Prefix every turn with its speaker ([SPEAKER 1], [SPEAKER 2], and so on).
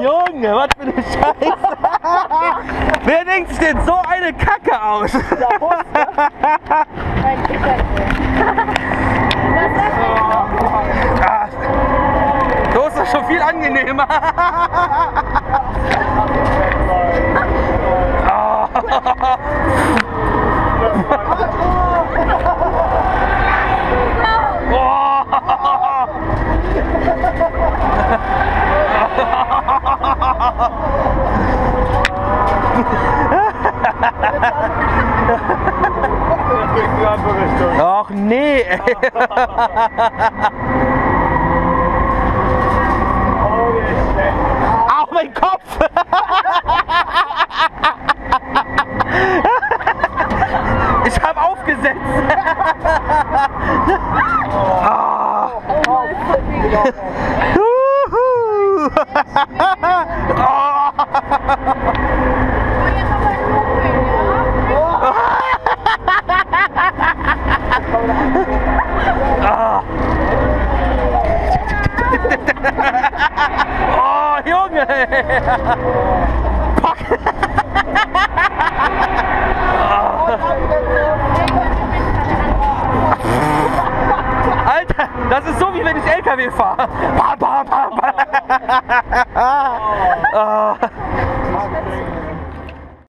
[SPEAKER 1] Junge, was für eine Scheiße. Wer denkt sich denn so eine Kacke aus?
[SPEAKER 2] Der Huss, ne?
[SPEAKER 1] So ist das schon viel angenehmer. Ach nee, ey. Au, mein Kopf! Ich hab aufgesetzt! Oh, Junge! Fuck! Alter, das ist so wie wenn ich LKW fahre. Oh.